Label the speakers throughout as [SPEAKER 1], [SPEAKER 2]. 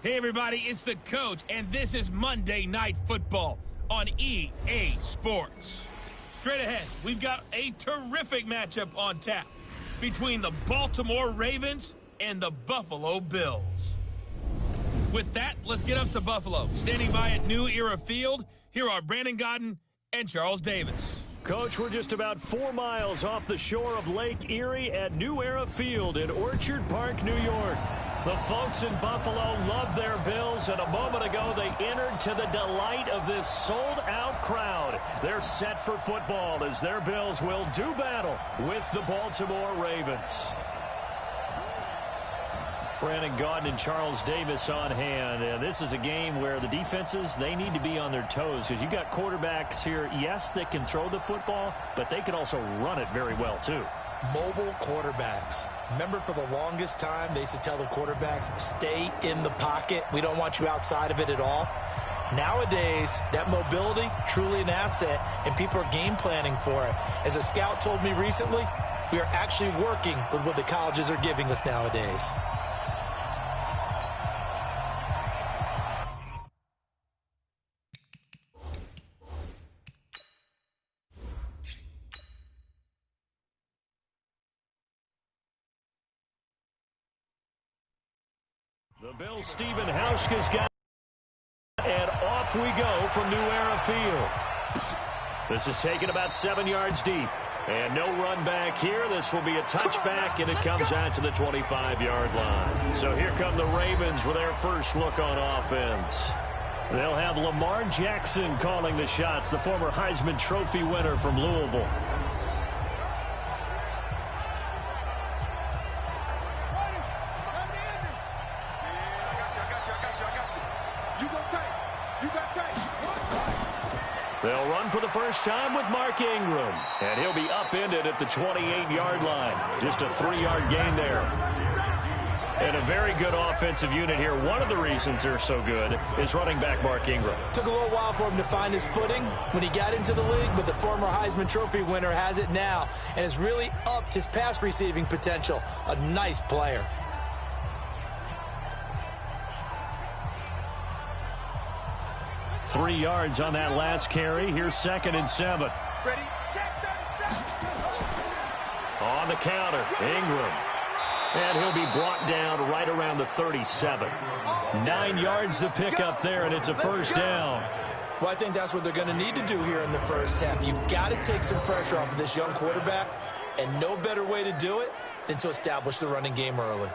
[SPEAKER 1] Hey everybody, it's the coach, and this is Monday Night Football on EA Sports. Straight ahead, we've got a terrific matchup on tap between the Baltimore Ravens and the Buffalo Bills. With that, let's get up to Buffalo. Standing by at New Era Field, here are Brandon Godden and Charles Davis.
[SPEAKER 2] Coach, we're just about 4 miles off the shore of Lake Erie at New Era Field in Orchard Park, New York. The folks in Buffalo love their Bills, and a moment ago they entered to the delight of this sold-out crowd. They're set for football as their Bills will do battle with the Baltimore Ravens. Brandon Gaudin and Charles Davis on hand. This is a game where the defenses, they need to be on their toes because you got quarterbacks here, yes, that can throw the football, but they can also run it very well too.
[SPEAKER 3] Mobile quarterbacks. Remember, for the longest time, they used to tell the quarterbacks, stay in the pocket. We don't want you outside of it at all. Nowadays, that mobility, truly an asset, and people are game planning for it. As a scout told me recently, we are actually working with what the colleges are giving us nowadays.
[SPEAKER 2] The Bills' Stephen Hauschka's got it, and off we go from New Era Field. This is taken about 7 yards deep. And no run back here. This will be a touchback, and it comes out to the 25-yard line. So here come the Ravens with their first look on offense. They'll have Lamar Jackson calling the shots, the former Heisman Trophy winner from Louisville. They'll run for the first time with Mark Ingram. And he'll be upended at the 28-yard line. Just a 3-yard gain there. And a very good offensive unit here. One of the reasons they're so good is running back Mark Ingram.
[SPEAKER 3] Took a little while for him to find his footing when he got into the league, but the former Heisman Trophy winner has it now and has really upped his pass receiving potential. A nice player.
[SPEAKER 2] Three yards on that last carry. Here's 2nd and 7.
[SPEAKER 4] Ready?
[SPEAKER 2] On the counter, Ingram. And he'll be brought down right around the 37. 9 yards the pickup there, and it's a first down.
[SPEAKER 3] Well, I think that's what they're going to need to do here in the first half. You've got to take some pressure off of this young quarterback, and no better way to do it than to establish the running game early.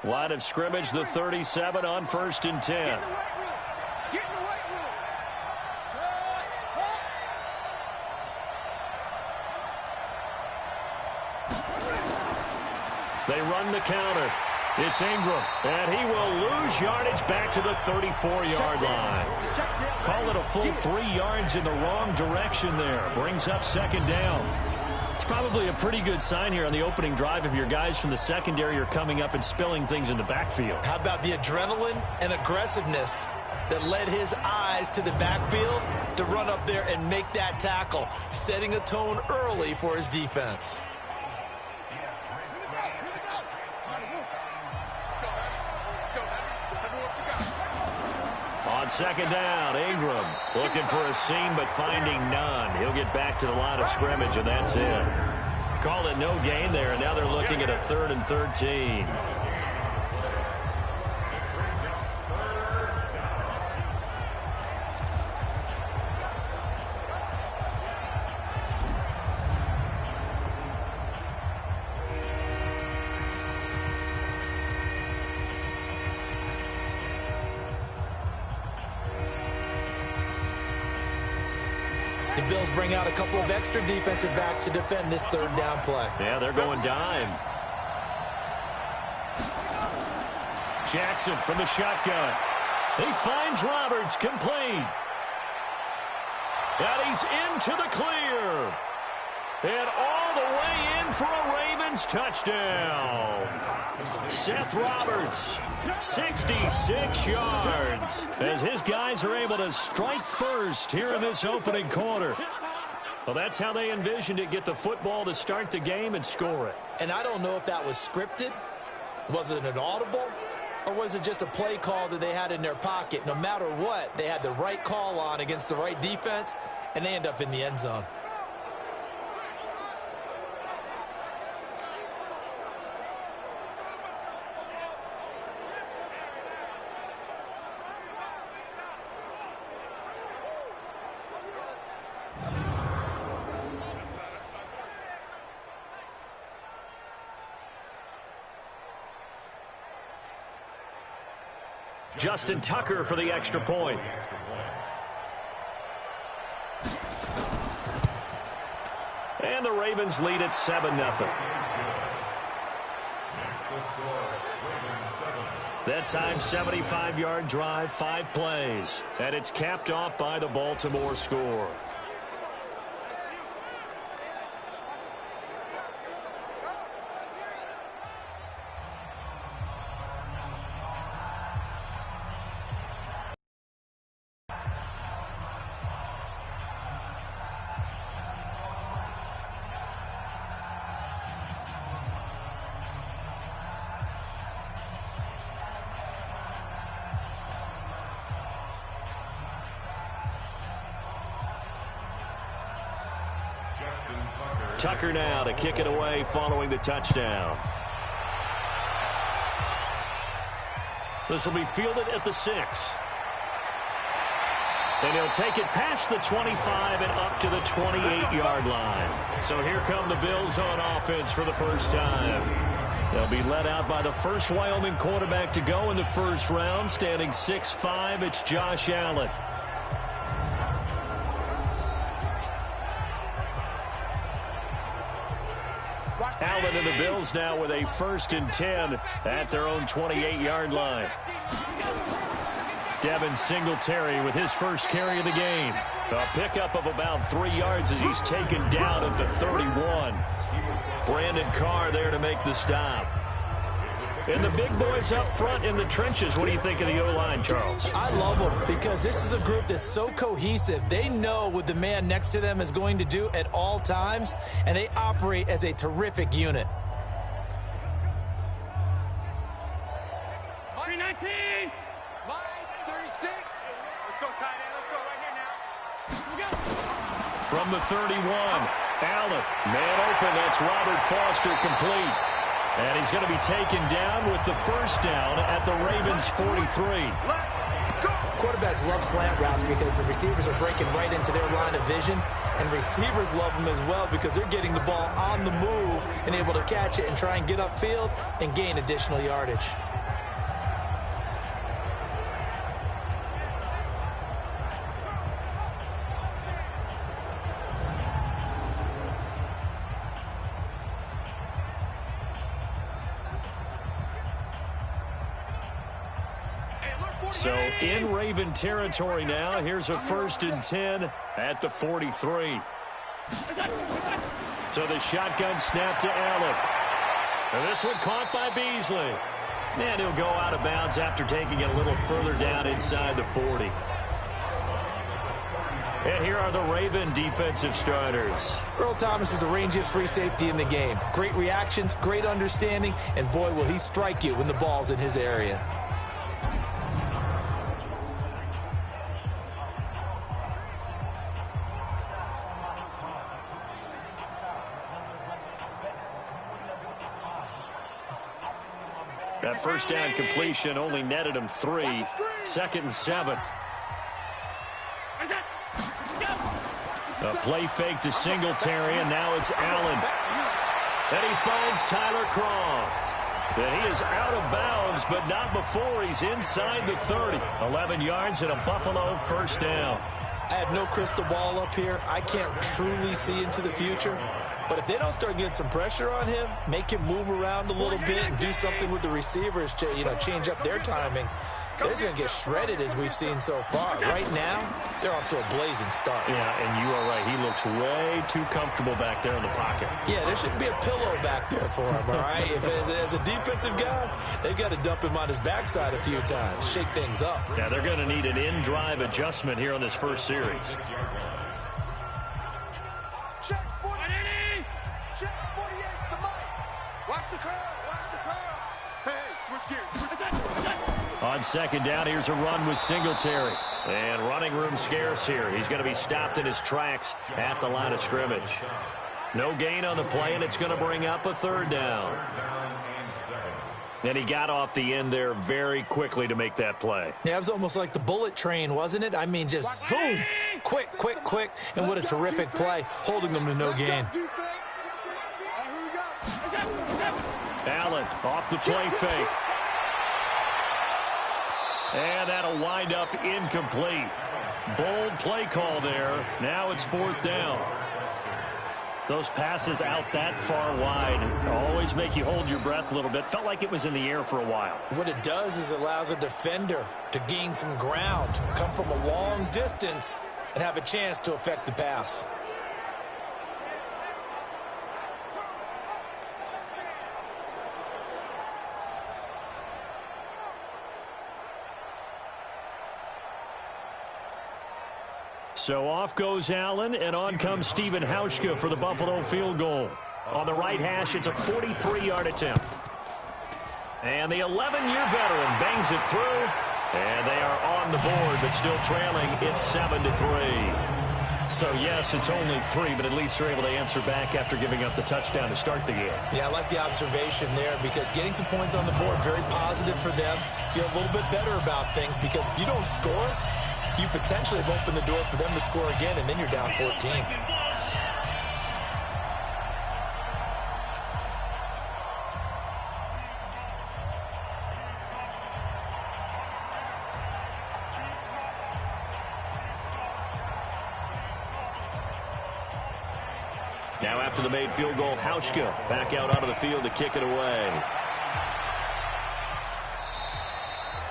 [SPEAKER 2] Line of scrimmage, the 37 on 1st and 10. They run the counter. It's Ingram, and he will lose yardage back to the 34-yard line. Call it a full 3 yards in the wrong direction there. Brings up 2nd down. It's probably a pretty good sign here on the opening drive if your guys from the secondary are coming up and spilling things in the backfield.
[SPEAKER 3] How about the adrenaline and aggressiveness that led his eyes to the backfield to run up there and make that tackle, setting a tone early for his defense.
[SPEAKER 2] On 2nd down, Ingram looking for a seam but finding none. He'll get back to the line of scrimmage, and that's it. Call it no gain there, and now they're looking at a 3rd and 13.
[SPEAKER 3] The Bills bring out a couple of extra defensive backs to defend this 3rd down play.
[SPEAKER 2] Yeah, they're going dime. Jackson from the shotgun. He finds Roberts, complete. And he's into the clear. And all the way in for a Ravens touchdown. Seth Roberts. 66 yards as his guys are able to strike first here in this opening quarter. Well, that's how they envisioned it, get the football to start the game and score it.
[SPEAKER 3] And I don't know if that was scripted. Was it an audible? Or was it just a play call that they had in their pocket? No matter what, they had the right call on against the right defense, and they end up in the end zone.
[SPEAKER 2] Justin Tucker for the extra point. And the Ravens lead at 7-0. That time, 75-yard drive, 5 plays. And it's capped off by the Baltimore score. Tucker now to kick it away following the touchdown. This will be fielded at the 6. And he'll take it past the 25 and up to the 28-yard line. So here come the Bills on offense for the first time. They'll be led out by the first Wyoming quarterback to go in the first round, standing 6'5". It's Josh Allen. Allen and the Bills now with a 1st and 10 at their own 28-yard line. Devin Singletary with his first carry of the game. A pickup of about 3 yards as he's taken down at the 31. Brandon Carr there to make the stop. And the big boys up front in the trenches. What do you think of the O-line, Charles?
[SPEAKER 3] I love them because this is a group that's so cohesive. They know what the man next to them is going to do at all times, and they operate as a terrific unit.
[SPEAKER 4] 319. Line 36. Let's go, tight end. Let's go right here now. Let's go.
[SPEAKER 2] From the 31, Allen. Man open. That's Robert Foster complete. And he's going to be taken down with the first down at the Ravens' 43.
[SPEAKER 3] Quarterbacks love slant routes because the receivers are breaking right into their line of vision, and receivers love them as well because they're getting the ball on the move and able to catch it and try and get upfield and gain additional yardage.
[SPEAKER 2] So in Raven territory now. Here's a 1st and 10 at the 43. So the shotgun snap to Allen. And this one caught by Beasley. And he'll go out of bounds after taking it a little further down inside the 40. And here are the Raven defensive starters.
[SPEAKER 3] Earl Thomas is the rangiest free safety in the game. Great reactions, great understanding, and boy, will he strike you when the ball's in his area.
[SPEAKER 2] That first down completion only netted him 3. 2nd and 7. A play fake to Singletary, and now it's Allen. And he finds Tyler Croft. And he is out of bounds, but not before he's inside the 30. 11 yards and a Buffalo first down.
[SPEAKER 3] I have no crystal ball up here. I can't truly see into the future. But if they don't start getting some pressure on him, make him move around a little bit and do something with the receivers to, change up their timing, they're just going to get shredded as we've seen so far. Right now, they're off to a blazing start.
[SPEAKER 2] Yeah, and you are right. He looks way too comfortable back there in the pocket.
[SPEAKER 3] Yeah, there shouldn't be a pillow back there for him, all right? If as a defensive guy, they've got to dump him on his backside a few times, shake things up.
[SPEAKER 2] Yeah, they're going to need an in-drive adjustment here on this first series.
[SPEAKER 4] Check 40. Check 48, the mic. Watch the curve. Watch the curve. Hey, switch gears.
[SPEAKER 2] On second down, here's a run with Singletary. And running room scarce here. He's going to be stopped in his tracks at the line of scrimmage. No gain on the play, and it's going to bring up a third down. And he got off the end there very quickly to make that play.
[SPEAKER 3] Yeah, it was almost like the bullet train, wasn't it? I mean, just zoom, quick, and what a terrific play, holding them to no gain.
[SPEAKER 2] Allen off the play fake. And that'll wind up incomplete. Bold play call there. Now it's fourth down. Those passes out that far wide always make you hold your breath a little bit. Felt like it was in the air for a while.
[SPEAKER 3] What it does is it allows a defender to gain some ground, come from a long distance, and have a chance to affect the pass.
[SPEAKER 2] So off goes Allen, and on comes Stephen Hauschka for the Buffalo field goal. On the right hash, it's a 43-yard attempt. And the 11-year veteran bangs it through, and they are on the board, but still trailing. It's 7-3. So, yes, it's only 3, but at least they're able to answer back after giving up the touchdown to start the game.
[SPEAKER 3] Yeah, I like the observation there because getting some points on the board, very positive for them. Feel a little bit better about things because if you don't score, you potentially have opened the door for them to score again, and then you're down 14.
[SPEAKER 2] Now after the made field goal, Hauschka back out onto the field to kick it away.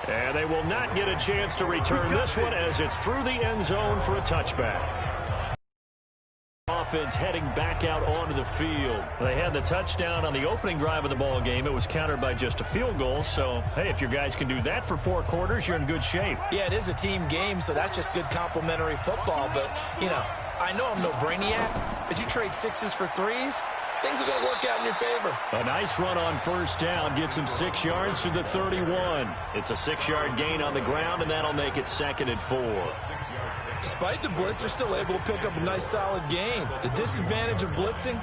[SPEAKER 2] And they will not get a chance to return this one as it's through the end zone for a touchback. Offense heading back out onto the field. They had the touchdown on the opening drive of the ball game. It was countered by just a field goal. So, hey, if your guys can do that for 4 quarters, you're in good shape.
[SPEAKER 3] Yeah, it is a team game, so that's just good complimentary football. But, you know, I know I'm no brainiac, but you trade 6s for 3s, things are going to work out in your favor.
[SPEAKER 2] A nice run on first down gets him 6 yards to the 31. It's a 6-yard gain on the ground, and that'll make it 2nd and 4.
[SPEAKER 3] Despite the blitz, they're still able to pick up a nice solid gain. The disadvantage of blitzing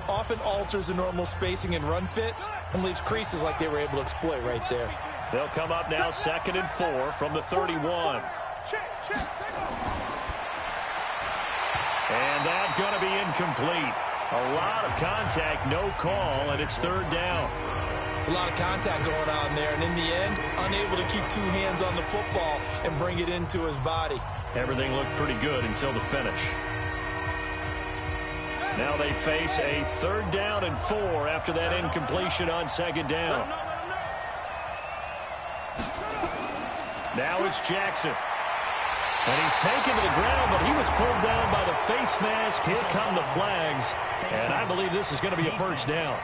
[SPEAKER 3] often alters the normal spacing and run fits and leaves creases like they were able to exploit right there.
[SPEAKER 2] They'll come up now 2nd and 4 from the 31. And that's going to be incomplete. A lot of contact, no call, and it's 3rd down.
[SPEAKER 3] It's a lot of contact going on there, and in the end, unable to keep 2 hands on the football and bring it into his body.
[SPEAKER 2] Everything looked pretty good until the finish. Now they face a 3rd down and 4 after that incompletion on 2nd down. Now it's Jackson. And he's taken to the ground, but he was pulled down by the face mask. Here come the flags. And I believe this is going to be a 1st down.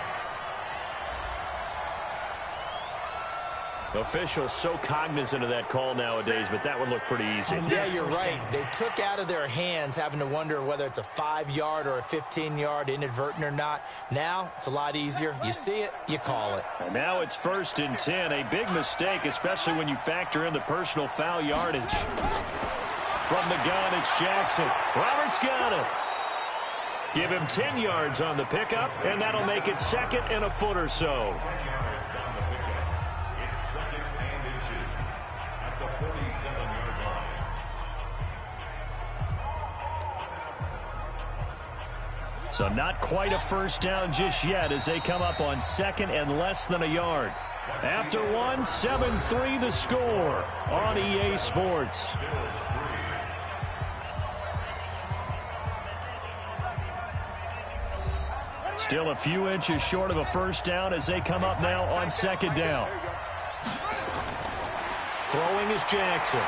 [SPEAKER 2] Officials so cognizant of that call nowadays, but that one looked pretty easy.
[SPEAKER 3] Yeah, you're right. They took out of their hands having to wonder whether it's a 5-yard or a 15-yard, inadvertent or not. Now, it's a lot easier. You see it, you call it.
[SPEAKER 2] And now it's 1st and 10. A big mistake, especially when you factor in the personal foul yardage. From the gun, it's Jackson. Roberts got it. Give him 10 yards on the pickup, and that'll make it 2nd and a foot or so. So not quite a 1st down just yet as they come up on 2nd and less than a yard. After one, 7-3 the score on EA Sports. Still a few inches short of a 1st down as they come up now on 2nd down. Throwing is Jackson.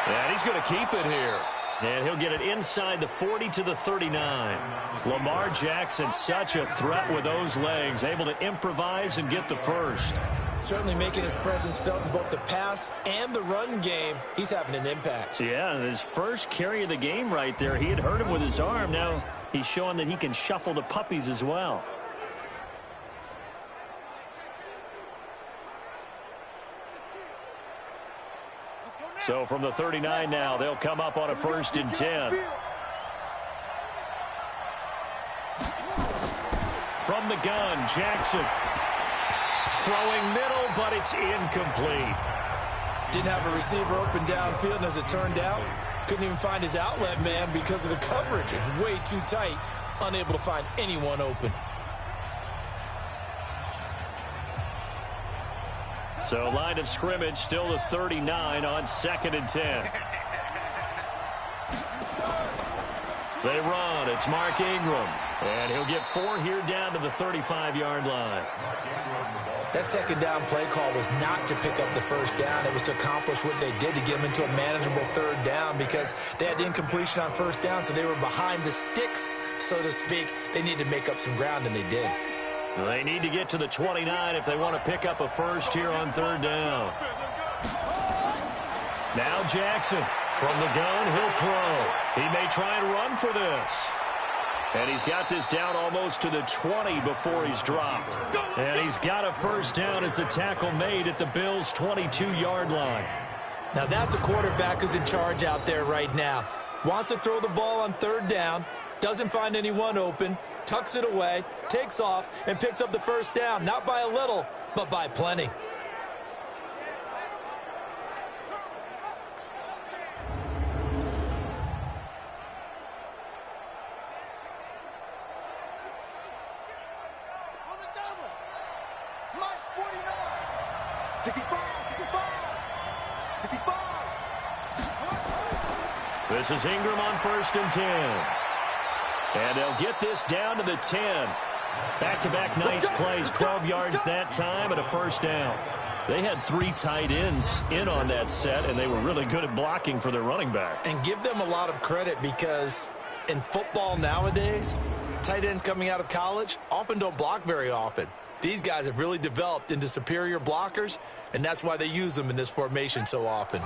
[SPEAKER 2] And he's going to keep it here. And he'll get it inside the 40 to the 39. Lamar Jackson, such a threat with those legs, able to improvise and get the first.
[SPEAKER 3] Certainly making his presence felt in both the pass and the run game. He's having an impact.
[SPEAKER 2] Yeah, his first carry of the game right there. He had hurt him with his arm. Now he's showing that he can shuffle the puppies as well. So from the 39 now, they'll come up on a 1st and 10. From the gun, Jackson. Throwing middle, but it's incomplete.
[SPEAKER 3] Didn't have a receiver open downfield, and as it turned out, couldn't even find his outlet man because of the coverage. It's way too tight, unable to find anyone open.
[SPEAKER 2] So line of scrimmage still the 39 on 2nd and 10. They run. It's Mark Ingram. And he'll get 4 here down to the 35-yard line.
[SPEAKER 3] That 2nd down play call was not to pick up the 1st down. It was to accomplish what they did to get them into a manageable 3rd down because they had incompletion on 1st down, so they were behind the sticks, so to speak. They needed to make up some ground, and they did.
[SPEAKER 2] They need to get to the 29 if they want to pick up a 1st here on 3rd down. Now Jackson from the gun, he'll throw. He may try and run for this. And he's got this down almost to the 20 before he's dropped. And he's got a 1st down as the tackle made at the Bills' 22-yard line.
[SPEAKER 3] Now that's a quarterback who's in charge out there right now. Wants to throw the ball on 3rd down, doesn't find anyone open, tucks it away, takes off, and picks up the 1st down. Not by a little, but by plenty.
[SPEAKER 2] This is Ingram on 1st and 10. And they'll get this down to the 10. Back-to-back nice plays, 12 yards that time and a 1st down. They had 3 tight ends in on that set, and they were really good at blocking for their running back.
[SPEAKER 3] And give them a lot of credit because in football nowadays, tight ends coming out of college often don't block very often. These guys have really developed into superior blockers, and that's why they use them in this formation so often.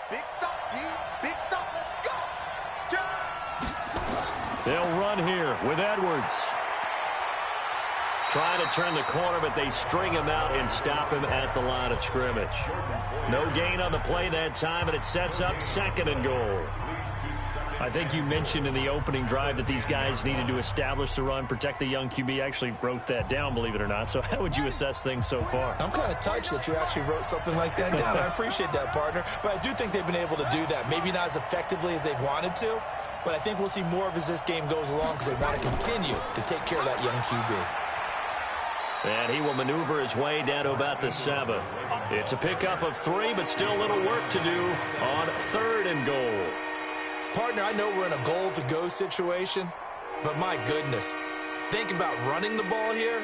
[SPEAKER 4] Big stop, D. Big stop. Let's go.
[SPEAKER 2] They'll run here with Edwards. Trying to turn the corner, but they string him out and stop him at the line of scrimmage. No gain on the play that time, and it sets up 2nd and goal. I think you mentioned in the opening drive that these guys needed to establish the run, protect the young QB. Actually wrote that down, believe it or not. So how would you assess things so far?
[SPEAKER 3] I'm kind of touched that you actually wrote something like that down. I appreciate that, partner. But I do think they've been able to do that. Maybe not as effectively as they've wanted to, but I think we'll see more of as this game goes along because they want to continue to take care of that young QB.
[SPEAKER 2] And he will maneuver his way down to about the 7. It's a pickup of 3, but still a little work to do on 3rd and goal.
[SPEAKER 3] Partner, I know we're in a goal-to-go situation, but my goodness, think about running the ball here.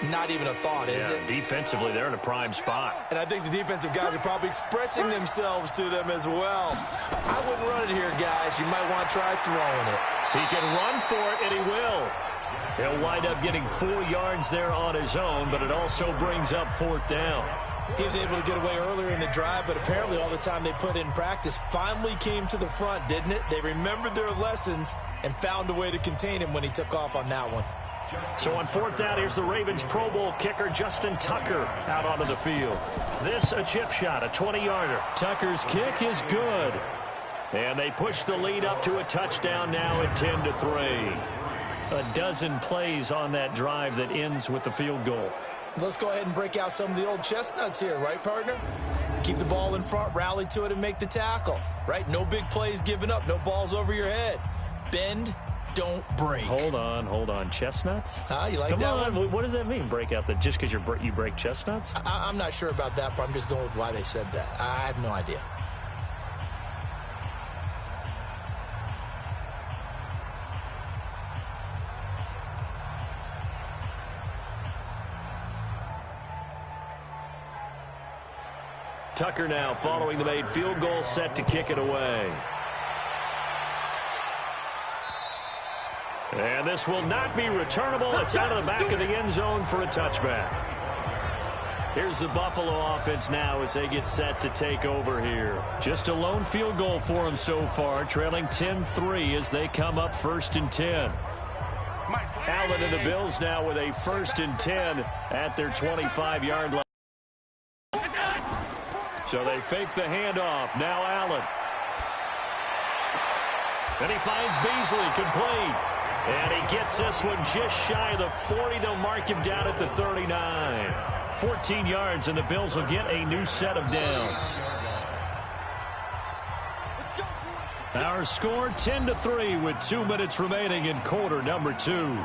[SPEAKER 3] Not even a thought, is it?
[SPEAKER 2] Defensively, they're in a prime spot.
[SPEAKER 3] And I think the defensive guys are probably expressing themselves to them as well. I wouldn't run it here, guys. You might want to try throwing it.
[SPEAKER 2] He can run for it, and he will. He'll wind up getting 4 yards there on his own, but it also brings up 4th down.
[SPEAKER 3] He was able to get away earlier in the drive, but apparently all the time they put in practice finally came to the front, didn't it? They remembered their lessons and found a way to contain him when he took off on that one.
[SPEAKER 2] So on 4th down, here's the Ravens Pro Bowl kicker Justin Tucker out onto the field. This a chip shot, a 20-yarder. Tucker's kick is good. And they push the lead up to a touchdown now at 10-3. A dozen plays on that drive that ends with the field goal.
[SPEAKER 3] Let's go ahead and break out some of the old chestnuts here, right, partner? Keep the ball in front, rally to it, and make the tackle, right? No big plays given up, no balls over your head. Bend, don't break.
[SPEAKER 2] Hold on. Chestnuts?
[SPEAKER 3] You like
[SPEAKER 2] Come
[SPEAKER 3] that
[SPEAKER 2] on.
[SPEAKER 3] one?
[SPEAKER 2] What does that mean, break out? That just because you break chestnuts?
[SPEAKER 3] I'm not sure about that, but I'm just going with why they said that. I have no idea.
[SPEAKER 2] Tucker now following the made field goal, set to kick it away. And this will not be returnable. It's out of the back of the end zone for a touchback. Here's the Buffalo offense now as they get set to take over here. Just a lone field goal for them so far, trailing 10-3 as they come up 1st and 10. Allen and the Bills now with a 1st and 10 at their 25-yard line. So they fake the handoff. Now Allen. And he finds Beasley complete. And he gets this one just shy of the 40. They'll mark him down at the 39. 14 yards, and the Bills will get a new set of downs. Our score 10-3 with 2 minutes remaining in quarter number 2.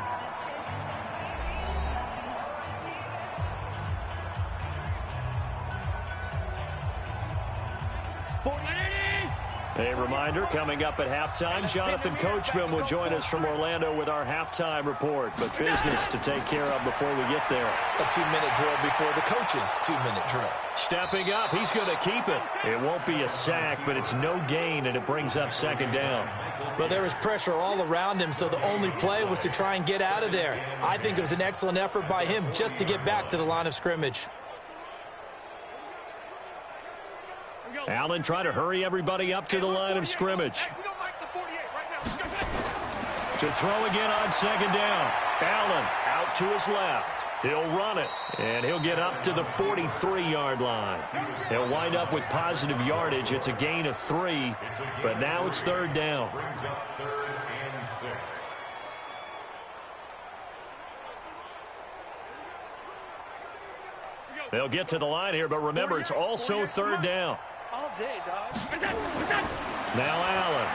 [SPEAKER 2] A reminder, coming up at halftime, Jonathan Coachman will join us from Orlando with our halftime report. But business to take care of before we get there.
[SPEAKER 3] A 2-minute drill before the coach's 2-minute drill.
[SPEAKER 2] Stepping up, he's going to keep it. It won't be a sack, but it's no gain, and it brings up 2nd down.
[SPEAKER 3] Well, there was pressure all around him, so the only play was to try and get out of there. I think it was an excellent effort by him just to get back to the line of scrimmage.
[SPEAKER 2] Allen trying to hurry everybody up to the line of scrimmage. To throw again on 2nd down. Allen out to his left. He'll run it, and he'll get up to the 43-yard line. He'll wind up with positive yardage. It's a gain of 3, but now it's 3rd down. They'll get to the line here, but remember, it's also 3rd down.
[SPEAKER 4] All day, dog.
[SPEAKER 2] Now Allen.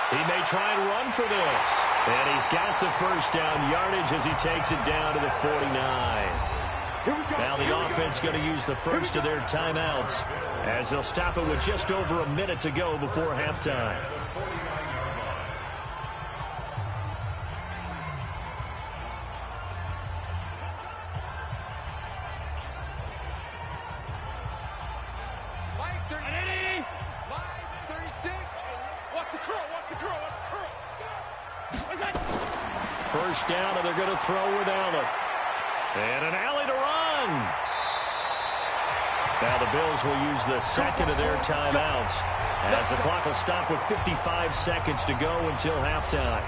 [SPEAKER 2] He may try and run for this. And he's got the 1st down yardage as he takes it down to the 49. Now the offense going to use the first of their timeouts as they'll stop it with just over a minute to go before halftime. First down, and they're going to throw with Allen. And an alley to run. Now the Bills will use the 2nd of their timeouts as the clock will stop with 55 seconds to go until halftime.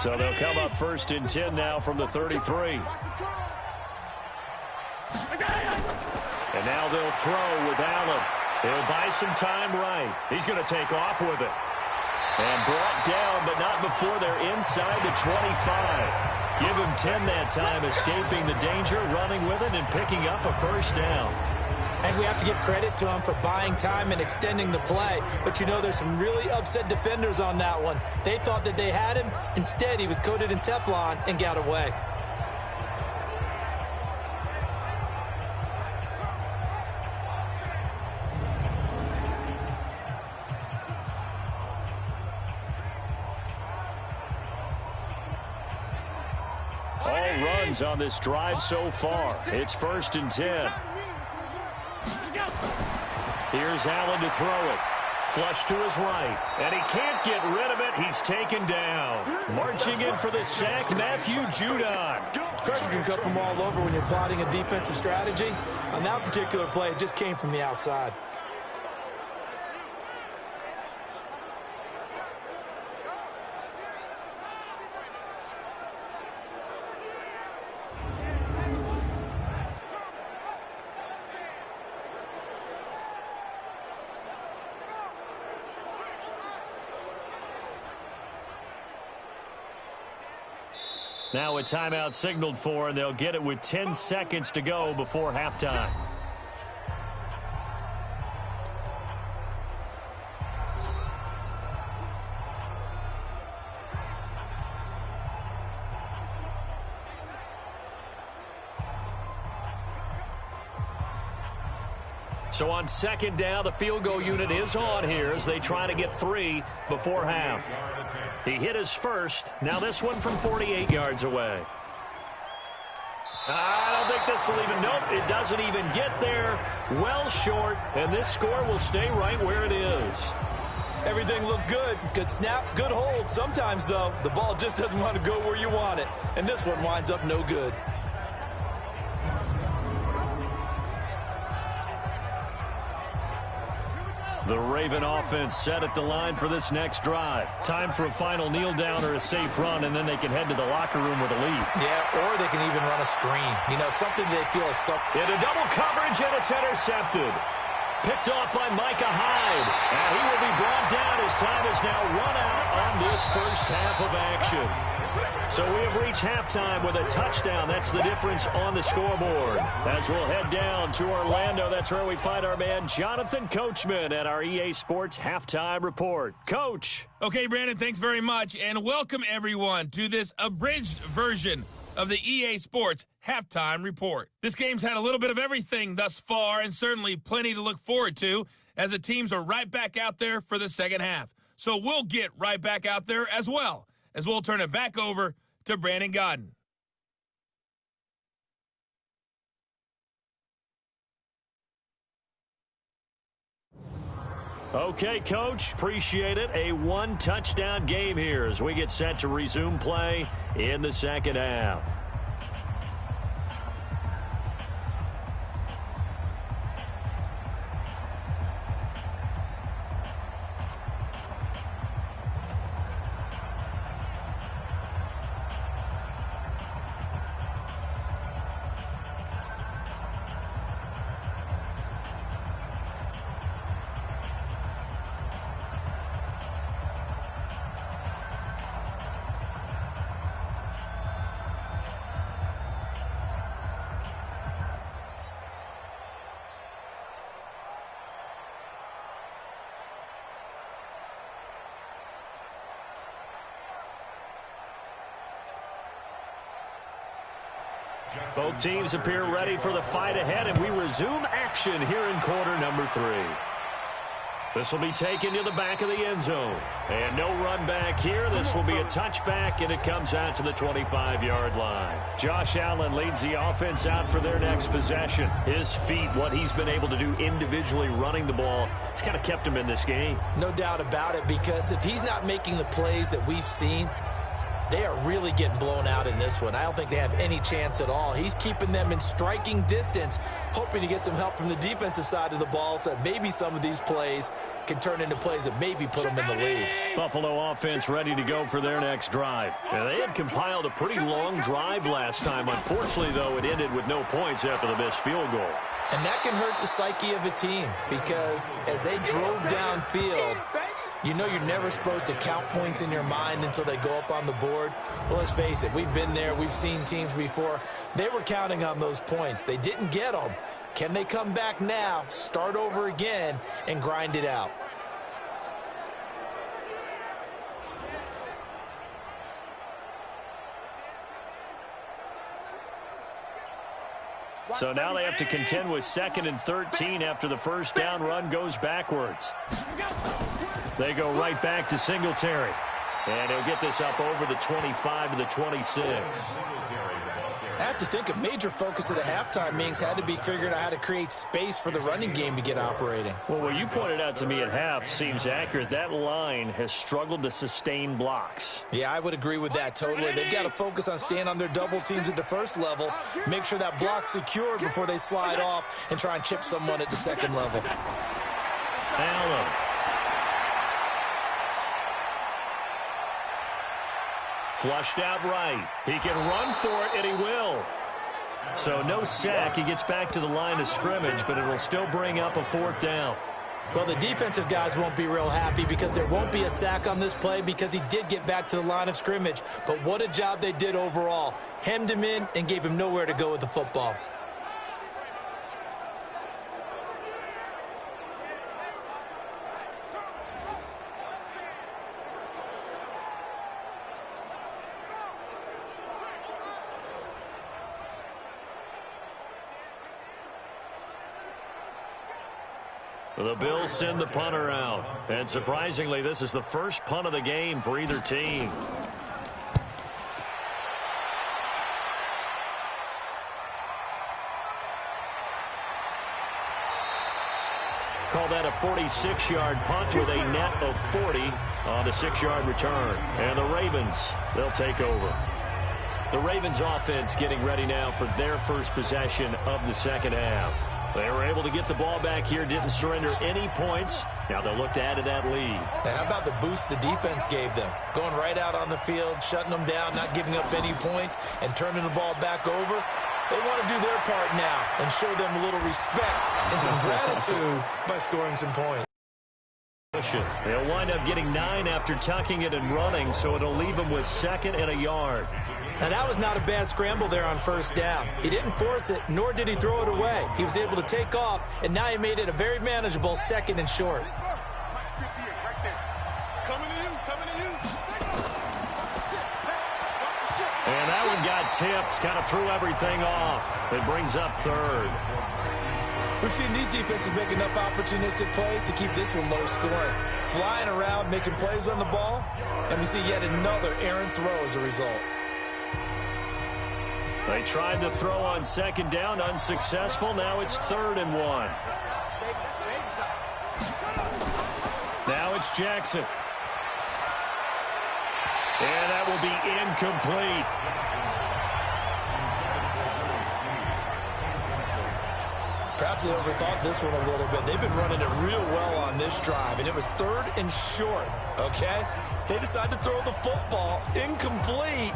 [SPEAKER 2] So they'll come up 1st and 10 now from the 33. And now they'll throw with Allen. He'll buy some time right. He's going to take off with it. And brought down, but not before they're inside the 25. Give him 10 that time, escaping the danger, running with it, and picking up a 1st down.
[SPEAKER 3] And we have to give credit to him for buying time and extending the play. But, you know, there's some really upset defenders on that one. They thought that they had him. Instead, he was coated in Teflon and got away.
[SPEAKER 2] All runs on this drive so far. It's 1st and 10. Here's Allen to throw it. Flush to his right. And he can't get rid of it. He's taken down. Marching in for the sack, Matthew Judon.
[SPEAKER 3] Pressure can come from all over when you're plotting a defensive strategy. On that particular play, it just came from the outside.
[SPEAKER 2] Now a timeout signaled for, and they'll get it with 10 seconds to go before halftime. So on second down, the field goal unit is on here as they try to get 3 before half. He hit his first. Now this one from 48 yards away. I don't think this will even, nope, it doesn't even get there. Well short, and this score will stay right where it is.
[SPEAKER 3] Everything looked good. Good snap, good hold. Sometimes, though, the ball just doesn't want to go where you want it. And this one winds up no good.
[SPEAKER 2] The Raven offense set at the line for this next drive. Time for a final kneel down or a safe run, and then they can head to the locker room with a lead.
[SPEAKER 3] Yeah, or they can even run a screen. You know, something they feel is so...
[SPEAKER 2] Into double coverage, and it's intercepted. Picked off by Micah Hyde. And he will be brought down as time is now run out on this first half of action. So we have reached halftime with a touchdown. That's the difference on the scoreboard. As we'll head down to Orlando, that's where we find our man Jonathan Coachman at our EA Sports Halftime Report. Coach.
[SPEAKER 1] Okay, Brandon, thanks very much. And welcome, everyone, to this abridged version of the EA Sports Halftime Report. This game's had a little bit of everything thus far, and certainly plenty to look forward to, as the teams are right back out there for the second half. So we'll get right back out there as well, as we'll turn it back over to Brandon Godden.
[SPEAKER 2] Okay, Coach, appreciate it. A one-touchdown game here as we get set to resume play in the second half. Both teams appear ready for the fight ahead, and we resume action here in quarter number 3. This will be taken to the back of the end zone. And no run back here. This will be a touchback, and it comes out to the 25-yard line. Josh Allen leads the offense out for their next possession. His feet, what he's been able to do individually running the ball, it's kind of kept him in this game.
[SPEAKER 3] No doubt about it, because if he's not making the plays that we've seen, they are really getting blown out in this one. I don't think they have any chance at all. He's keeping them in striking distance, hoping to get some help from the defensive side of the ball so that maybe some of these plays can turn into plays that maybe put them in the lead.
[SPEAKER 2] Buffalo offense ready to go for their next drive. Now, they had compiled a pretty long drive last time. Unfortunately, though, it ended with no points after the missed field goal.
[SPEAKER 3] And that can hurt the psyche of a team, because as they drove downfield, you know you're never supposed to count points in your mind until they go up on the board. Well, let's face it, we've been there. We've seen teams before. They were counting on those points. They didn't get them. Can they come back now, start over again, and grind it out?
[SPEAKER 2] So now they have to contend with 2nd and 13 after the first down run goes backwards. They go right back to Singletary. And he'll get this up over the 25 to the 26.
[SPEAKER 3] I have to think a major focus of the halftime meetings had to be figuring out how to create space for the running game to get operating.
[SPEAKER 2] Well, what you pointed out to me at half seems accurate. That line has struggled to sustain blocks.
[SPEAKER 3] Yeah, I would agree with that totally. They've got to focus on staying on their double teams at the first level, make sure that block's secured before they slide off and try and chip someone at the second level.
[SPEAKER 2] Allen. Flushed out right. He can run for it, and he will. So no sack. He gets back to the line of scrimmage, but it will still bring up a 4th down.
[SPEAKER 3] Well, the defensive guys won't be real happy because there won't be a sack on this play because he did get back to the line of scrimmage. But what a job they did overall. Hemmed him in and gave him nowhere to go with the football.
[SPEAKER 2] The Bills send the punter out. And surprisingly, this is the first punt of the game for either team. Call that a 46-yard punt with a net of 40 on the 6-yard return. And the Ravens, they'll take over. The Ravens offense getting ready now for their first possession of the second half. They were able to get the ball back here, didn't surrender any points. Now they'll look to add to that lead.
[SPEAKER 3] Hey, how about the boost the defense gave them? Going right out on the field, shutting them down, not giving up any points, and turning the ball back over. They want to do their part now and show them a little respect and some gratitude by scoring some points.
[SPEAKER 2] They'll wind up getting 9 after tucking it and running, so it'll leave them with 2nd and a yard.
[SPEAKER 3] Now, that was not a bad scramble there on first down. He didn't force it, nor did he throw it away. He was able to take off, and now he made it a very manageable 2nd and short.
[SPEAKER 2] And that one got tipped, kind of threw everything off. It brings up 3rd.
[SPEAKER 3] We've seen these defenses make enough opportunistic plays to keep this one low scoring. Flying around, making plays on the ball, and we see yet another errant throw as a result.
[SPEAKER 2] They tried to throw on 2nd down, unsuccessful. Now it's 3rd and 1. Now it's Jackson. And that will be incomplete.
[SPEAKER 3] Perhaps they overthought this one a little bit. They've been running it real well on this drive, and it was 3rd and short, okay? They decided to throw the football incomplete.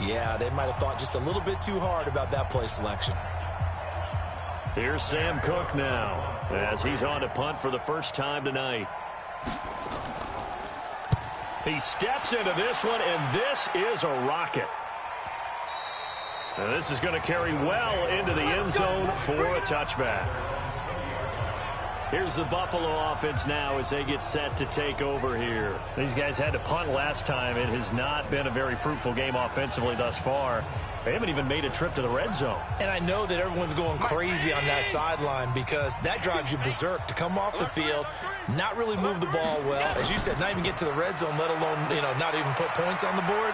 [SPEAKER 3] Yeah, they might have thought just a little bit too hard about that play selection.
[SPEAKER 2] Here's Sam Cook now as he's on to punt for the first time tonight. He steps into this one, and this is a rocket. And this is going to carry well into the end zone for a touchback. Here's the Buffalo offense now as they get set to take over here. These guys had to punt last time. It has not been a very fruitful game offensively thus far. They haven't even made a trip to the red zone.
[SPEAKER 3] And I know that everyone's going crazy on that sideline because that drives you berserk to come off the field, not really move the ball well. As you said, not even get to the red zone, let alone, not even put points on the board.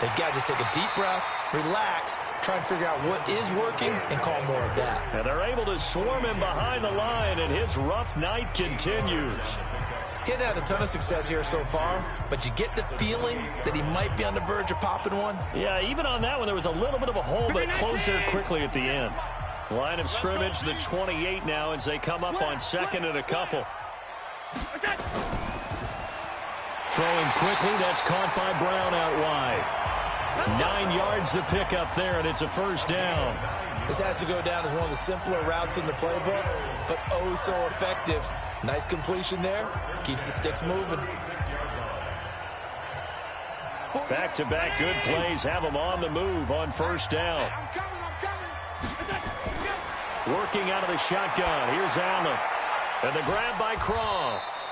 [SPEAKER 3] They've got to just take a deep breath, relax, try and figure out what is working, and call more of that.
[SPEAKER 2] And they're able to swarm him behind the line, and his rough night continues.
[SPEAKER 3] He hasn't had a ton of success here so far, but you get the feeling that he might be on the verge of popping one.
[SPEAKER 2] Yeah, even on that one, there was a little bit of a hole, but it closed there quickly at the end. Line of scrimmage, the 28 now, as they come up on 2nd and a couple. Throwing quickly, that's caught by Brown out wide. 9 yards to pick up there, and it's a first down.
[SPEAKER 3] This has to go down as one of the simpler routes in the playbook, but oh so effective. Nice completion there. Keeps the sticks moving.
[SPEAKER 2] Back-to-back good plays have them on the move on first down. Working out of the shotgun. Here's Allen. And the grab by Croft.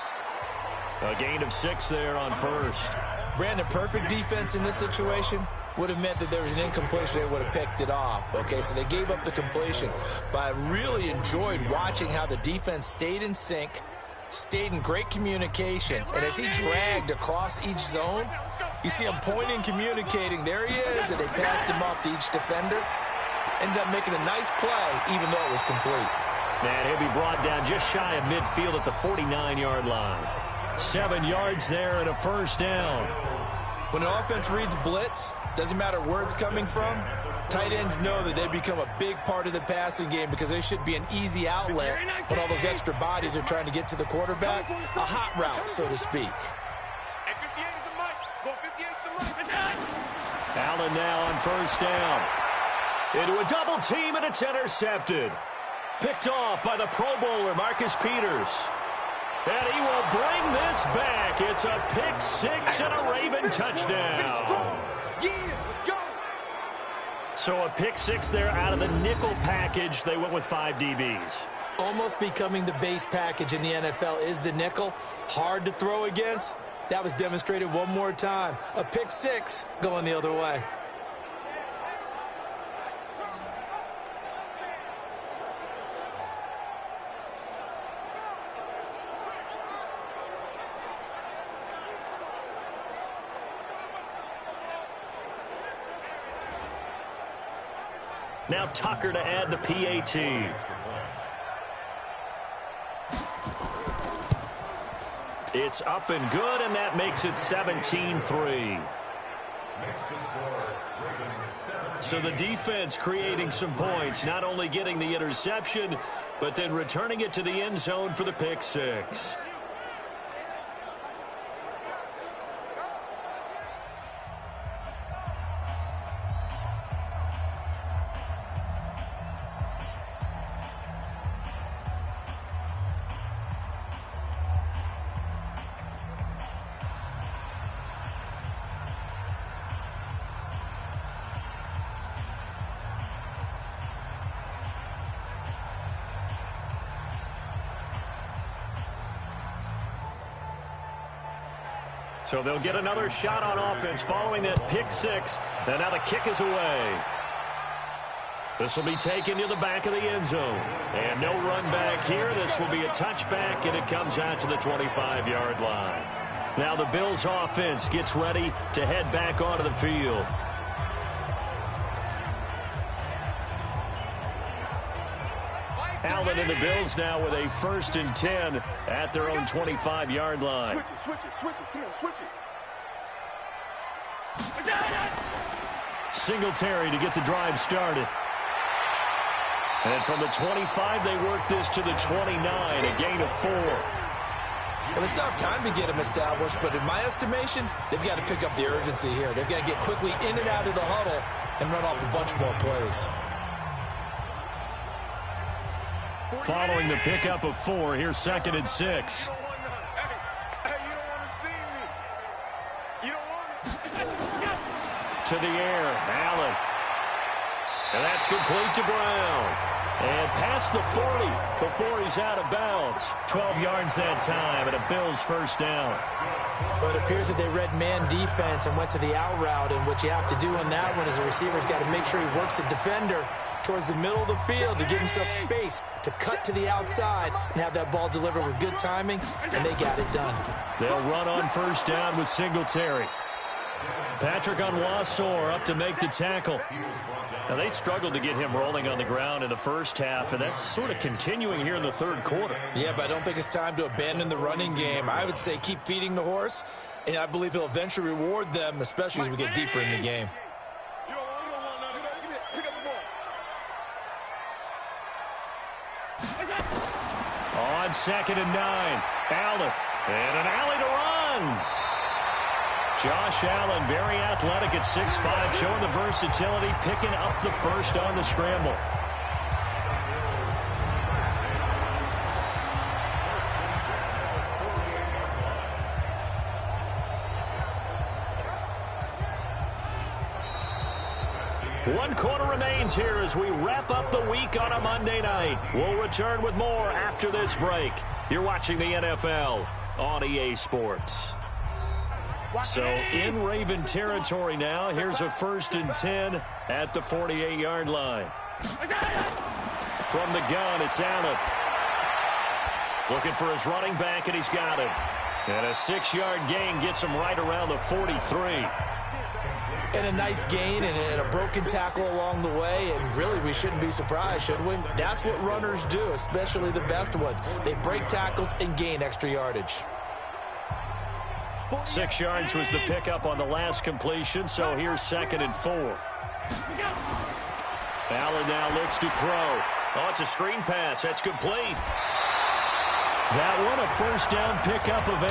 [SPEAKER 2] A gain of 6 there on first.
[SPEAKER 3] Brandon, perfect defense in this situation would have meant that there was an incompletion. They would have picked it off. Okay, so they gave up the completion. But I really enjoyed watching how the defense stayed in sync, stayed in great communication. And as he dragged across each zone, you see him pointing, communicating. There he is, and they passed him off to each defender. Ended up making a nice play, even though it was complete.
[SPEAKER 2] And he'll be brought down just shy of midfield at the 49-yard line. 7 yards there and a first down.
[SPEAKER 3] When an offense reads blitz, doesn't matter where it's coming from, tight ends know that they become a big part of the passing game because they should be an easy outlet when all those extra bodies are trying to get to the quarterback. A hot route, so to speak.
[SPEAKER 2] Allen now on first down. Into a double team, and it's intercepted. Picked off by the Pro Bowler, Marcus Peters. And he will bring this back. It's a pick 6 and a Raven touchdown. So a pick 6 there out of the nickel package. They went with 5 DBs.
[SPEAKER 3] Almost becoming the base package in the NFL is the nickel. Hard to throw against. That was demonstrated one more time. A pick 6 going the other way.
[SPEAKER 2] Now Tucker to add the PAT. It's up and good, and that makes it 17-3. So the defense creating some points, not only getting the interception, but then returning it to the end zone for the pick six. So they'll get another shot on offense following that pick six. And now the kick is away. This will be taken to the back of the end zone. And no run back here. This will be a touchback, and it comes out to the 25-yard line. Now the Bills offense gets ready to head back onto the field. Allen and the Bills now with a 1st and 10 at their own 25-yard line.
[SPEAKER 4] Switch it. Come on, switch it.
[SPEAKER 2] Singletary to get the drive started. And from the 25, they work this to the 29, a gain of 4.
[SPEAKER 3] Well, they still have time to get him established, but in my estimation, they've got to pick up the urgency here. They've got to get quickly in and out of the huddle and run off a bunch more plays.
[SPEAKER 2] Following the pickup of 4, here's 2nd and 6.
[SPEAKER 4] Hey, you don't want to see me. You don't want
[SPEAKER 2] To the air, Allen. And that's complete to Brown. And past the 40 before he's out of bounds. 12 yards that time, and a Bills 1st down.
[SPEAKER 3] But it appears that they read man defense and went to the out route, and what you have to do on that one is a receiver's got to make sure he works the defender towards the middle of the field to give himself space to cut to the outside and have that ball delivered with good timing, and they got it done.
[SPEAKER 2] They'll run on 1st down with Singletary. Patrick Onwuasor up to make the tackle. Now, they struggled to get him rolling on the ground in the first half, and that's sort of continuing here in the 3rd quarter.
[SPEAKER 3] Yeah, but I don't think it's time to abandon the running game. I would say keep feeding the horse, and I believe he'll eventually reward them, especially as we get deeper in the game.
[SPEAKER 4] You don't want nothing. Pick up the ball.
[SPEAKER 2] On 2nd and 9, Allen. And an alley to run. Josh Allen, very athletic at 6'5", showing the versatility, picking up the 1st on the scramble. One quarter remains here as we wrap up the week on a Monday night. We'll return with more after this break. You're watching the NFL on EA Sports. So in Raven territory now, here's a 1st and 10 at the 48-yard line. From the gun, it's Allen. Looking for his running back, and he's got it. And a 6-yard gain gets him right around the 43.
[SPEAKER 3] And a nice gain and a broken tackle along the way, and really we shouldn't be surprised, should we? That's what runners do, especially the best ones. They break tackles and gain extra yardage.
[SPEAKER 2] 6 yards was the pickup on the last completion, so here's 2nd and 4. Allen now looks to throw. Oh, it's a screen pass. That's complete. That one a 1st down pickup of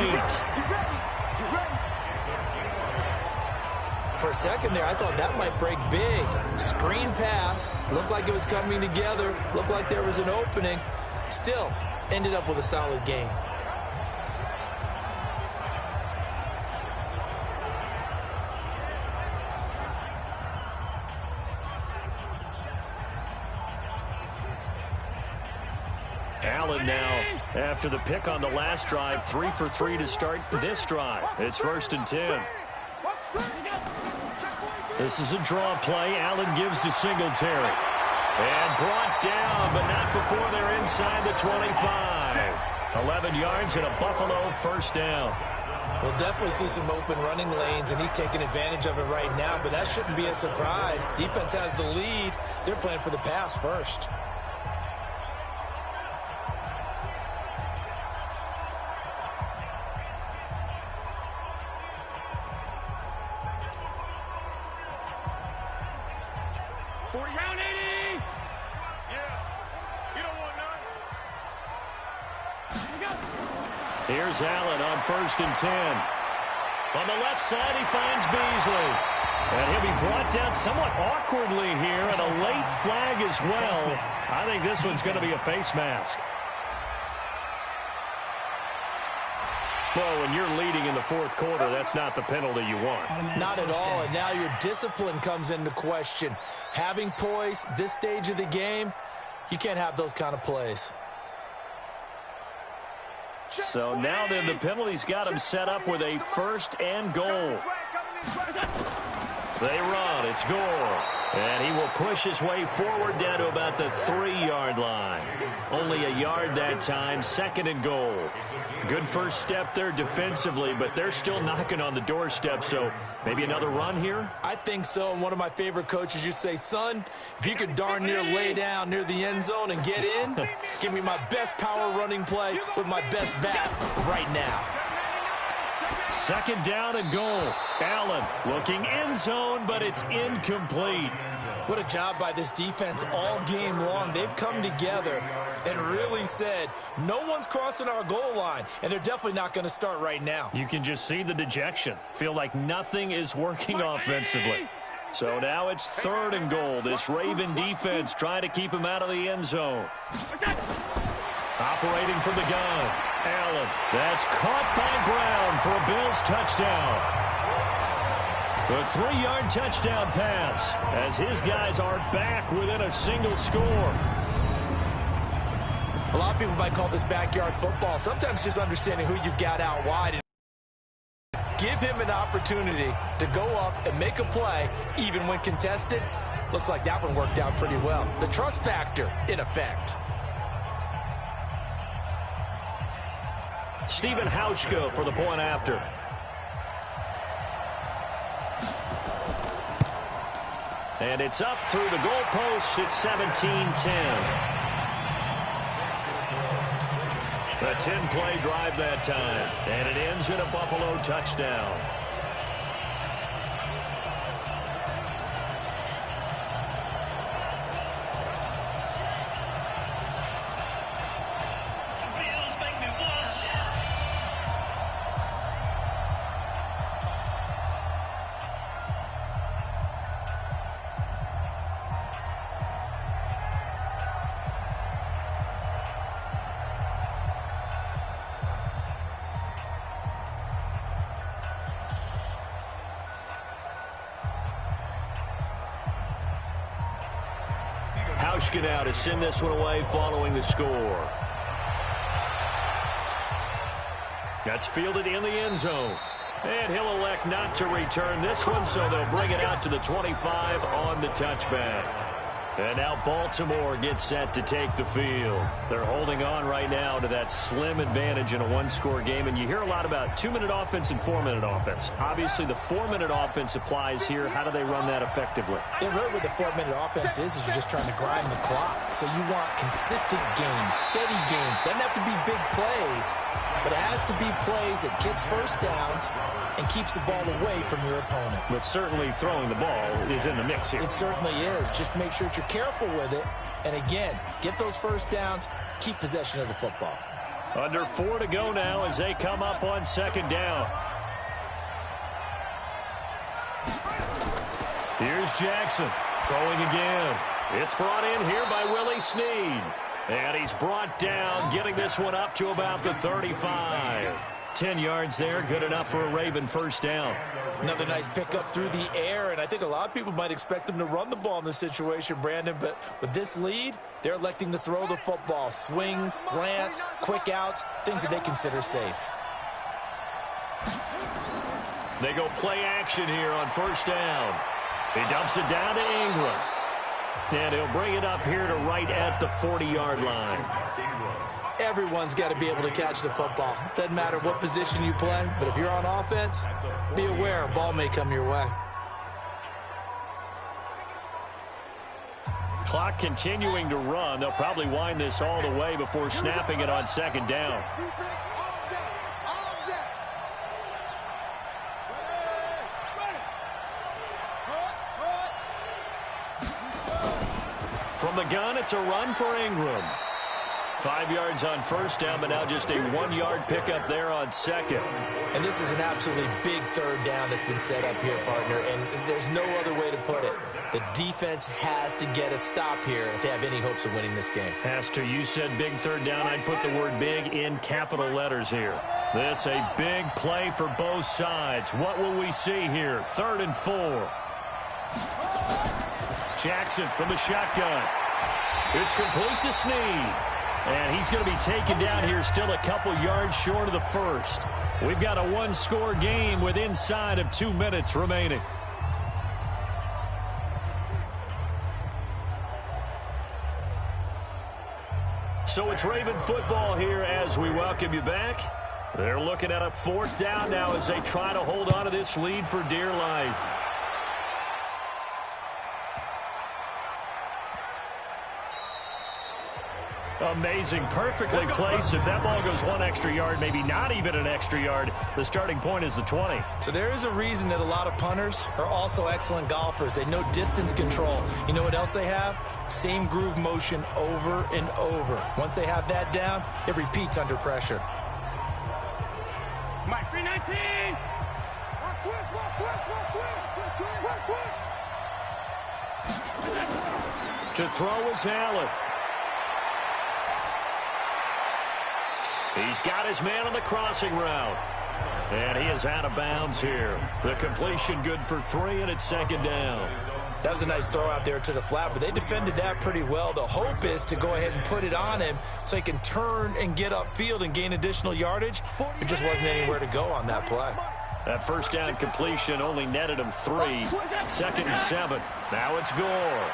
[SPEAKER 2] 8.
[SPEAKER 3] For a second there, I thought that might break big. Screen pass. Looked like it was coming together. Looked like there was an opening. Still, ended up with a solid gain.
[SPEAKER 2] Allen now, after the pick on the last drive, 3 for 3 to start this drive. It's 1st and 10. This is a draw play. Allen gives to Singletary. And brought down, but not before they're inside the 25. 11 yards and a Buffalo 1st down.
[SPEAKER 3] We'll definitely see some open running lanes, and he's taking advantage of it right now, but that shouldn't be a surprise. Defense has the lead. They're playing for the pass first.
[SPEAKER 2] Here's Allen on 1st and 10. On the left side, he finds Beasley. And he'll be brought down somewhat awkwardly here, and a late flag as well. I think this one's going to be a face mask. Well, when you're leading in the 4th quarter, that's not the penalty you want.
[SPEAKER 3] Not at all, and now your discipline comes into question. Having poise this stage of the game, you can't have those kind of plays.
[SPEAKER 2] So now then the penalty's got him set up with a 1st and goal. They run. It's Gore. And he will push his way forward down to about the 3-yard line. Only a yard that time. 2nd and goal. Good first step there defensively, but they're still knocking on the doorstep, so maybe another run here?
[SPEAKER 3] I think so. And one of my favorite coaches, you say, son, if you could darn near lay down near the end zone and get in, give me my best power running play with my best bat right now.
[SPEAKER 2] 2nd down and goal. Allen looking end zone, but it's incomplete.
[SPEAKER 3] What a job by this defense all game long. They've come together and really said, no one's crossing our goal line, and they're definitely not going to start right now.
[SPEAKER 2] You can just see the dejection. Feel like nothing is working offensively. So now it's 3rd and goal. This Raven defense trying to keep him out of the end zone. Operating from the gun. Allen. That's caught by Brown for a Bills touchdown. The 3-yard touchdown pass as his guys are back within a single score.
[SPEAKER 3] A lot of people might call this backyard football. Sometimes just understanding who you've got out wide. Give him an opportunity to go up and make a play even when contested. Looks like that one worked out pretty well. The trust factor in effect.
[SPEAKER 2] Stephen Hauschka for the point after. And it's up through the goalposts. It's 17-10. A 10-play drive that time. And it ends in a Buffalo touchdown. Hauschka out to send this one away following the score. That's fielded in the end zone. And he'll elect not to return this one, so they'll bring it out to the 25 on the touchback. And now Baltimore gets set to take the field. They're holding on right now to that slim advantage in a one-score game. And you hear a lot about 2-minute offense and 4-minute offense. Obviously, the 4-minute offense applies here. How do they run that effectively?
[SPEAKER 3] Yeah, really what the 4-minute offense is you're just trying to grind the clock. So you want consistent gains, steady gains. Doesn't have to be big plays, but it has to be plays that gets first downs and keeps the ball away from your opponent.
[SPEAKER 2] But certainly throwing the ball is in the mix here.
[SPEAKER 3] It certainly is. Just make sure that you're careful with it. And again, get those first downs, keep possession of the football.
[SPEAKER 2] Under 4 to go now as they come up on 2nd down. Here's Jackson throwing again. It's brought in here by Willie Snead. And he's brought down, getting this one up to about the 35. 10 yards there, good enough for a Raven first down.
[SPEAKER 3] Another nice pickup through the air, and I think a lot of people might expect them to run the ball in this situation, Brandon, but with this lead, they're electing to throw the football. Swings, slants, quick outs, things that they consider safe.
[SPEAKER 2] They go play action here on first down. He dumps it down to Ingram. And he'll bring it up here to right at the 40-yard line.
[SPEAKER 3] Everyone's got to be able to catch the football. Doesn't matter what position you play, but if you're on offense, be aware a ball may come your way.
[SPEAKER 2] Clock continuing to run. They'll probably wind this all the way before snapping it on second down. From the gun, it's a run for Ingram. 5 yards on first down, but now just a 1-yard pickup there on second.
[SPEAKER 3] And this is an absolutely big third down that's been set up here, partner, and there's no other way to put it. The defense has to get a stop here if they have any hopes of winning this game.
[SPEAKER 2] Has to. You said big third down. I'd put the word big in capital letters here. This a big play for both sides. What will we see here? 3rd and 4. Jackson from the shotgun. It's complete to Snead. And he's going to be taken down here still a couple yards short of the first. We've got a 1-score game with inside of 2 minutes remaining. So it's Raven football here as we welcome you back. They're looking at a 4th down now as they try to hold on to this lead for dear life. Amazing, perfectly placed. If that ball goes 1 extra yard, maybe not even an extra yard, the starting point is the 20.
[SPEAKER 3] So there is a reason that a lot of punters are also excellent golfers. They know distance control. You know what else they have? Same groove motion over and over. Once they have that down, it repeats under pressure.
[SPEAKER 4] Mike, 319!
[SPEAKER 2] To throw is Allen. He's got his man on the crossing route. And he is out of bounds here. The completion good for 3, and it's 2nd down.
[SPEAKER 3] That was a nice throw out there to the flat, but they defended that pretty well. The hope is to go ahead and put it on him so he can turn and get upfield and gain additional yardage. There just wasn't anywhere to go on that play.
[SPEAKER 2] That first down completion only netted him 3. 2nd and 7. Now it's Gore.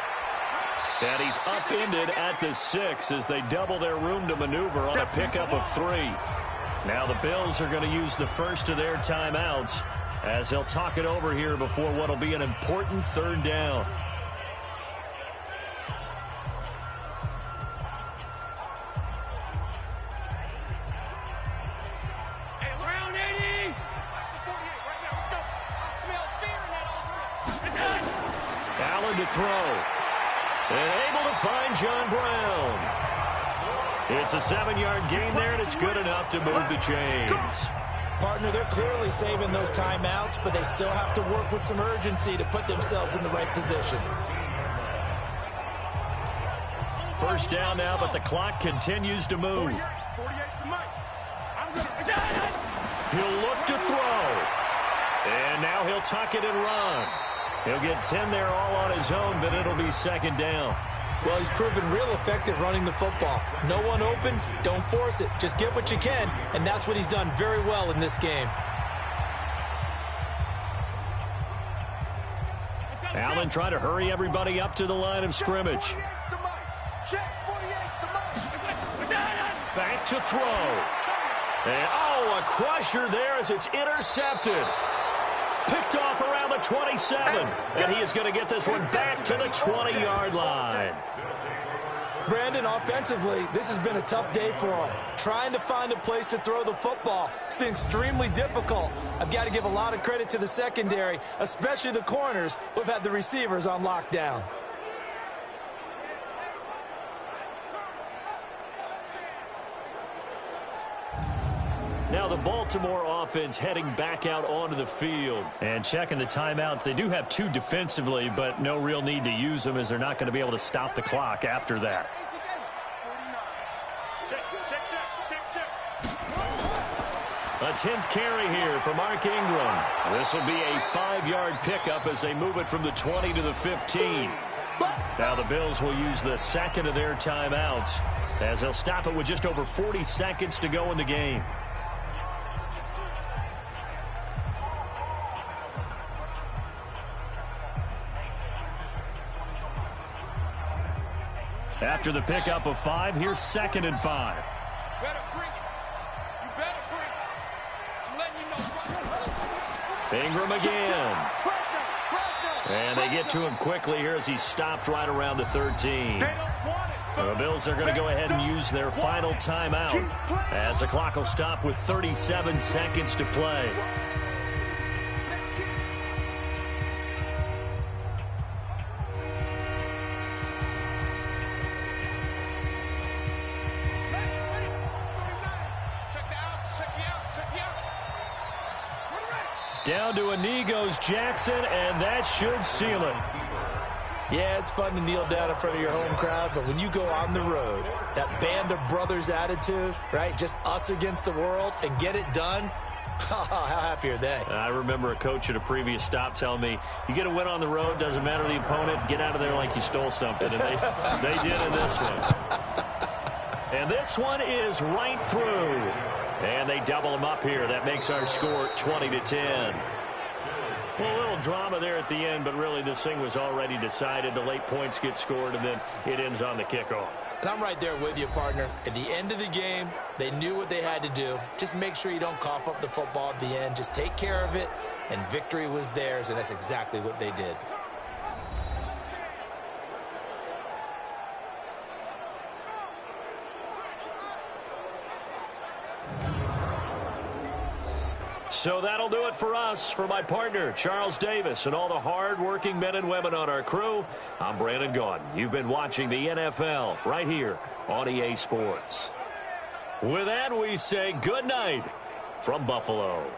[SPEAKER 2] And he's upended at the 6 as they double their room to maneuver on a pickup of 3. Now the Bills are going to use the first of their timeouts as they'll talk it over here before what will be an important 3rd down.
[SPEAKER 4] Hey, round 80! 48 right now, let's go. I smell fear in that offense.
[SPEAKER 2] Allen to throw. And able to find John Brown. It's a 7-yard gain there, and it's good enough to move the chains.
[SPEAKER 3] Partner, they're clearly saving those timeouts, but they still have to work with some urgency to put themselves in the right position.
[SPEAKER 2] First down now, but the clock continues to move.
[SPEAKER 4] 48 to Mike.
[SPEAKER 2] He'll look to throw. And now he'll tuck it and run. He'll get 10 there all on his own, but it'll be 2nd down.
[SPEAKER 3] Well, he's proven real effective running the football. No one open, don't force it. Just get what you can, and that's what he's done very well in this game.
[SPEAKER 2] Allen trying to hurry everybody up to the line of scrimmage. Back to throw. And, oh, a crusher there as it's intercepted. Picked off around the 27. And he is going to get this one back to the 20-yard line.
[SPEAKER 3] Brandon, offensively, this has been a tough day for him. Trying to find a place to throw the football. It's been extremely difficult. I've got to give a lot of credit to the secondary, especially the corners who have had the receivers on lockdown.
[SPEAKER 2] Now the Baltimore offense heading back out onto the field. And checking the timeouts. They do have 2 defensively, but no real need to use them as they're not going to be able to stop the clock after that. A 10th carry here for Mark Ingram. This will be a 5-yard pickup as they move it from the 20 to the 15. Now the Bills will use the 2nd of their timeouts as they'll stop it with just over 40 seconds to go in the game. After the pickup of 5, here's 2nd and 5. Ingram again. And they get to him quickly here as he stopped right around the 13. The Bills are going to go ahead and use their final timeout as the clock will stop with 37 seconds to play. Down to a knee goes Jackson, and that should seal it.
[SPEAKER 3] Yeah, it's fun to kneel down in front of your home crowd, but when you go on the road, that band of brothers attitude, right, just us against the world, and get it done, how happy are they?
[SPEAKER 2] I remember a coach at a previous stop telling me, you get a win on the road, doesn't matter the opponent, get out of there like you stole something, and they did in this one. And this one is right through. And they double them up here. That makes our score 20-10. Well, a little drama there at the end, but really this thing was already decided. The late points get scored, and then it ends on the kickoff.
[SPEAKER 3] And I'm right there with you, partner. At the end of the game, they knew what they had to do. Just make sure you don't cough up the football at the end. Just take care of it, and victory was theirs, and that's exactly what they did.
[SPEAKER 2] So that'll do it for us. For my partner, Charles Davis, and all the hard-working men and women on our crew, I'm Brandon Gaudin. You've been watching the NFL right here on EA Sports. With that, we say good night from Buffalo.